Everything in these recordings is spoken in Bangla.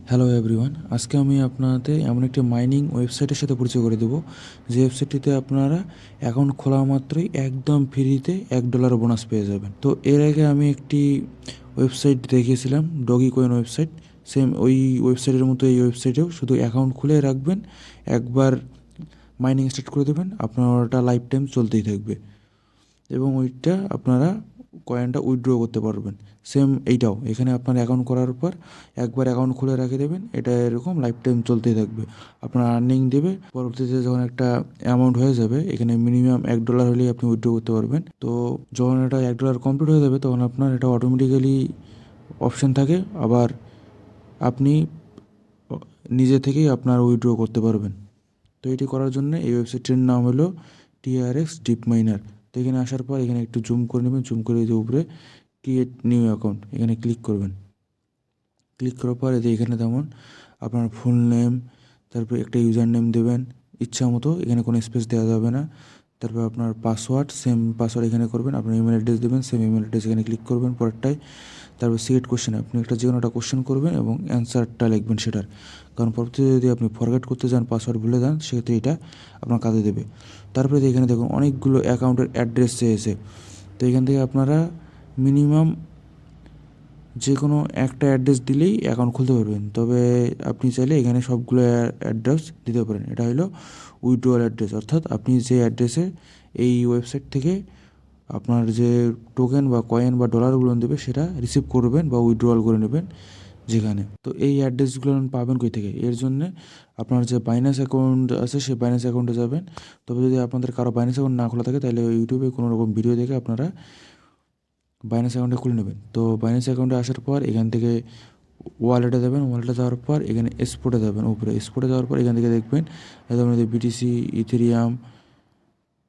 হ্যালো এভরিওয়ান, আজকে আমি আপনাদের এমন একটি মাইনিং ওয়েবসাইটের সাথে পরিচয় করে দেবো যে ওয়েবসাইটটিতে আপনারা অ্যাকাউন্ট খোলা মাত্রই একদম ফ্রিতে $1 বোনাস পেয়ে যাবেন। তো এর আগে আমি একটি ওয়েবসাইট দেখিয়েছিলাম, ডগি কয়েন ওয়েবসাইট। সেম ওই ওয়েবসাইটের মতো এই ওয়েবসাইটেও শুধু অ্যাকাউন্ট খুলে রাখবেন, একবার মাইনিং স্টার্ট করে দেবেন, আপনার ওটা লাইফ টাইম চলতেই থাকবে এবং ওইটা আপনারা কয়েনটা উইথড্র করতে পারবেন। সেম এইটাও এখানে আপনার অ্যাকাউন্ট করার পর একবার অ্যাকাউন্ট খুলে রেখে দেবেন, এটা এরকম লাইফ টাইম চলতেই থাকবে। আপনার আর্নিং দেবে, পরবর্তীতে যখন একটা অ্যামাউন্ট হয়ে যাবে, এখানে মিনিমাম $1 হলেই আপনি উইথড্র করতে পারবেন। তো যখন এটা $1 কমপ্লিট হয়ে যাবে তখন আপনার এটা অটোমেটিক্যালি অপশান থাকে, আবার আপনি নিজে থেকেই আপনার উইথড্র করতে পারবেন। তো এটি করার জন্য এই ওয়েবসাইটটির নাম হলো TRX ডিপ মাইনার। তো এখানে আসার পর এখানে একটু জুম করে নেবেন, জুম করে যে উপরে ক্রিয়েট নিউ অ্যাকাউন্ট এখানে ক্লিক করবেন। ক্লিক করার পর এখানে তেমন আপনার ফুল নেম, তারপর একটা ইউজার নেম দেবেন ইচ্ছা মতো, এখানে কোনো স্পেস দেওয়া যাবে না। তারপর আপনার পাসওয়ার্ড, সেম পাসওয়ার্ড এখানে করবেন। আপনার ইমেল অ্যাড্রেস দেবেন, সেম ইমেল অ্যাড্রেস এখানে ক্লিক করবেন পরেরটায়। তারপর সিলেক্ট কোশ্চেন, আপনি একটা যে কোনো একটা কোশ্চেন করবেন এবং অ্যান্সারটা লিখবেন সেটার, কারণ পরবর্তীতে যদি আপনি ফরগেট করতে যান, পাসওয়ার্ড ভুলে যান, সেক্ষেত্রে এটা আপনার কাজে দেবে। তারপরে এখানে দেখুন অনেকগুলো অ্যাকাউন্টের অ্যাড্রেস চেয়েছে। তো এখান থেকে আপনারা মিনিমাম যে কোনো একটা অ্যাড্রেস দিলেই অ্যাকাউন্ট খুলতে পারবেন, তবে আপনি চাইলে এখানে সবগুলো অ্যাড্রেস দিতে পারেন। এটা হলো উইথড্রয়াল অ্যাড্রেস, অর্থাৎ আপনি যে অ্যাড্রেসে এই ওয়েবসাইট থেকে আপনার যে টোকেন বা কয়েন বা ডলারগুলো দেবে সেটা রিসিভ করবেন বা উইথড্রয়াল করে নেবেন যেখানে। তো এই অ্যাড্রেসগুলো পাবেন কই থেকে? এর জন্যে আপনার যে বাইন্যান্স অ্যাকাউন্ট আছে সেই বাইন্যান্স অ্যাকাউন্টে যাবেন। তবে যদি আপনাদের কারো বাইন্যান্স অ্যাকাউন্ট না খোলা থাকে তাহলে ইউটিউবে কোনো রকম ভিডিও দেখে আপনারা বাইন্যান্স অ্যাকাউন্টে খুলে নেবেন। তো বাইন্যান্স অ্যাকাউন্টে আসার পর এখান থেকে ওয়ালেটে যাবেন, ওয়ালেটে যাওয়ার পর এখানে এক্সপোর্টে যাবেন, উপরে এক্সপোর্টে যাওয়ার পর এখান থেকে দেখবেন একদম বিটিসি, ইথেরিয়াম,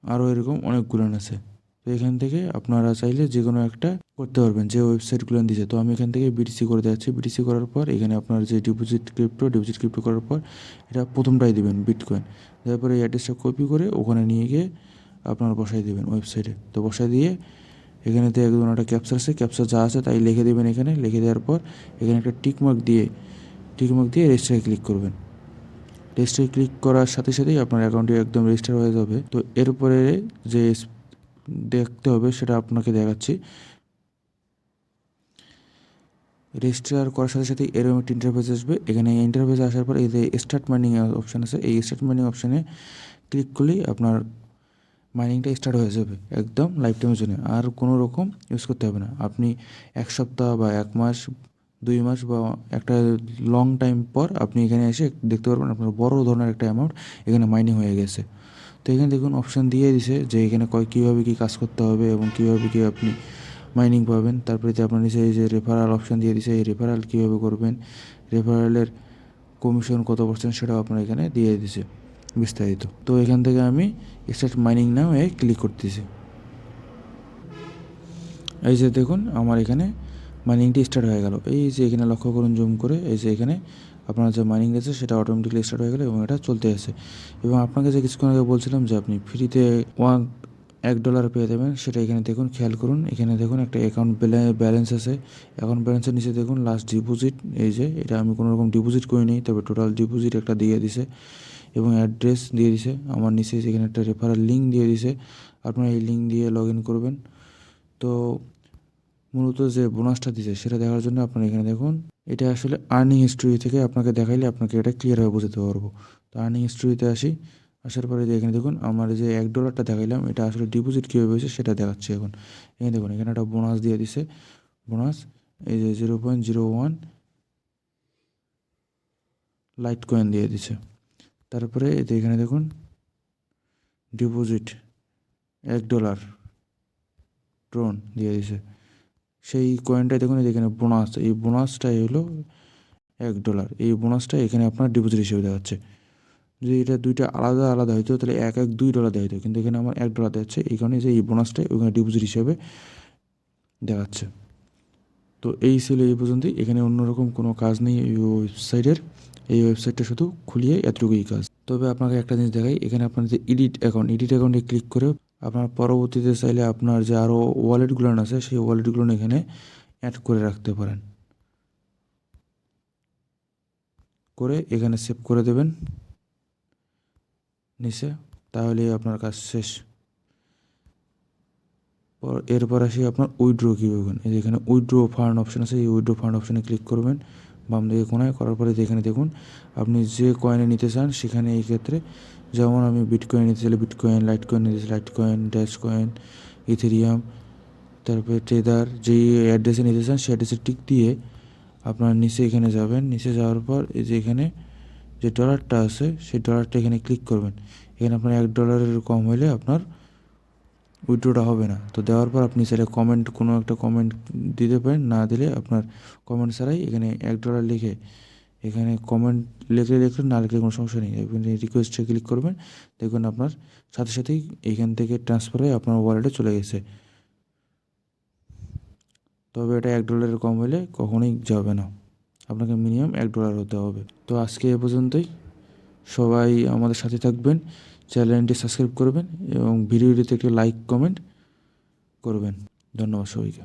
আরও এরকম অনেকগুলো আছে। তো এখান থেকে আপনারা চাইলে যে কোনো একটা করতে পারবেন যে ওয়েবসাইটগুলো দিয়েছে। তো আমি এখান থেকে বিটিসি করে যাচ্ছি। বিটিসি করার পর এখানে আপনার যে ডিপোজিট ক্রিপ্টো করার পর এটা প্রথমটাই দেবেন বিটকয়েন। তারপরে এই অ্যাড্রেসটা কপি করে ওখানে নিয়ে গিয়ে আপনার বসাই দেবেন ওয়েবসাইটে। তো বসাই দিয়ে এখানে তো একদম একটা ক্যাপচার আছে, ক্যাপচার যা আছে তাই লিখে দেবেন এখানে। লিখে দেওয়ার পর এখানে একটা টিকমার্ক দিয়ে রেজিস্টারে ক্লিক করবেন। রেজিস্টারে ক্লিক করার সাথে সাথেই আপনার অ্যাকাউন্টটি একদম রেজিস্টার হয়ে যাবে। তো এরপরে যে দেখতে হবে সেটা আপনাকে দেখাচ্ছি। রেজিস্টার করার সাথে সাথে এরকম একটা ইন্টারফেস আসবে। এখানে ইন্টারফেসে আসার পর এই যে স্টার্ট মাইনিং অপশান আছে, এই স্টার্ট মাইনিং অপশানে ক্লিক করলেই আপনার মাইনিংটা স্টার্ট হয়ে যাবে একদম লাইফ টাইমের জন্য। আর কোনো রকম ইউজ করতে হবে না। আপনি 1 সপ্তাহ বা 1 মাস, 2 মাস বা একটা লং টাইম পর আপনি এখানে এসে দেখতে পারবেন আপনার বড় ধরনের একটা অ্যামাউন্ট এখানে মাইনিং হয়ে গেছে। তো এখানে দেখুন অপশান দিয়ে দিছে যে এখানে কীভাবে কী কাজ করতে হবে এবং কীভাবে কী আপনি মাইনিং পাবেন। তারপরে যে আপনার নিচে এই যে রেফারাল অপশান দিয়ে দিছে, এই রেফারাল কীভাবে করবেন, রেফারেলের কমিশন কত % সেটাও আপনার এখানে দিয়ে দিছে বিস্তারিত। তো এখান থেকে আমি স্টার্ট মাইনিং নাও ক্লিক করতেছি। এই যে দেখুন আমার এখানে মাইনিংটি স্টার্ট হয়ে গেল। এই যে এখানে লক্ষ্য করুন জুম করে, এই যে এখানে আপনার যে মাইনিং আছে সেটা অটোমেটিকলি স্টার্ট হয়ে গেল এবং এটা চলতে আছে। এবং আপনাকে যে কিছুক্ষণ আগে বলছিলাম যে আপনি ফ্রিতে $1 পেয়ে যাবেন, সেটা এখানে দেখুন, খেয়াল করুন। এখানে দেখুন একটা অ্যাকাউন্ট ব্যালেন্স আছে। অ্যাকাউন্ট ব্যালেন্সের নিচে দেখুন লাস্ট ডিপোজিট, এই যে এটা আমি কোনো রকম ডিপোজিট করিনি, তবে টোটাল ডিপোজিট একটা দিয়ে দিছে এবং অ্যাড্রেস দিয়ে দিছে। আমার নিচে এখানে একটা রেফারেল লিঙ্ক দিয়ে দিছে, আপনারা এই লিঙ্ক দিয়ে লগ ইন করবেন। তো মূলত যে বোনাসটা দিছে সেটা দেখার জন্য আপনারা এখানে দেখুন, এটা আসলে আর্নিং হিস্ট্রি থেকে আপনাকে দেখাইলে আপনাকে এটা ক্লিয়ারভাবে বোঝাতে পারবো। তো আর্নিং হিস্ট্রিতে আসার পরে এখানে দেখুন আমার যে $1টা দেখাইলাম এটা আসলে ডিপোজিট কীভাবে হয়েছে সেটা দেখাচ্ছে এখন। এখানে দেখুন এখানে একটা বোনাস দিয়ে দিছে, বোনাস এই যে 0.01 লাইট কয়েন দিয়ে দিছে। তারপরে এখানে দেখুন ডিপোজিট $1 ট্রন দিয়ে দিছে। সেই কয়েনটাই দেখুন এখানে বোনাস, এই বোনাসটাই হলো $1। এই বোনাসটা এখানে আপনার ডিপোজিট হিসেবে দেখাচ্ছে। যদি এটা দুইটা আলাদা আলাদা হইতো তাহলে $2 দেওয়া হতো, কিন্তু এখানে আমার $1 দেখাচ্ছে, এই কারণে যে এই বোনাসটাই ওখানে ডিপোজিট হিসেবে দেখাচ্ছে। তো এই ছিল এই পর্যন্তই। এখানে অন্যরকম কোনো কাজ নেই এই ওয়েবসাইটের। এই ওয়েবসাইটটা শুধু খুলিয়ে এতটুকুই কাজ। তবে আপনাকে একটা জিনিস দেখাই, এখানে আপনার যে এডিট অ্যাকাউন্টে ক্লিক করে আপনার পরবর্তীতে চাইলে আপনার যে আরও ওয়ালেটগুলো আছে সেই ওয়ালেটগুলো এখানে অ্যাড করে রাখতে পারেন। করে এখানে সেভ করে দেবেন নিচে, তাহলে আপনার কাজ শেষ। এরপর আসি আপনার উইথড্র কীভাবে। এই যেখানে উইথড্র ফান্ড অপশান আছে, এই উইথড্র ফান্ড অপশানে ক্লিক করবেন বাম দিকে কোনায়। করার পরে এখানে দেখুন আপনি যে কয়েনে নিতে চান সেখানে এই ক্ষেত্রে যেমন আমি বিটকয়েন নিতে চাইলে বিটকয়েন, লাইট কয়েন নিতে চাইলে light coin, dash coin, Ethereum, তারপরে টেদার, যেই অ্যাড্রেসে নিতে চান সেই অ্যাড্রেসে টিক দিয়ে আপনার নিচে এখানে যাবেন। নিচে যাওয়ার পর এই যে এখানে যে ডলারটা আছে সেই ডলারটা এখানে ক্লিক করবেন। এখানে আপনার $1 কম হলে আপনার উইথড্রটা হবে না। তো দেওয়ার পর আপনি সেটা কমেন্ট, কোনো একটা কমেন্ট দিতে পারেন, না দিলে আপনার কমেন্ট ছাড়াই এখানে $1 লিখে এখানে কমেন্ট লিখলে না লিখলে কোনো সমস্যা নেই, আপনি রিকোয়েস্টে ক্লিক করবেন, দেখবেন আপনার সাথে সাথেই এইখান থেকে ট্রান্সফার হয়ে আপনার ওয়ালেটে চলে গেছে। তবে এটা $1 কম হলে কখনোই যাবে না, আপনাকে মিনিমাম $1 হতে হবে। তো আজকে এ পর্যন্তই। সবাই আমাদের সাথে থাকবেন, চ্যানেলটি সাবস্ক্রাইব করবেন এবং ভিডিওটিতে একটি লাইক কমেন্ট করবেন। ধন্যবাদ সবাইকে।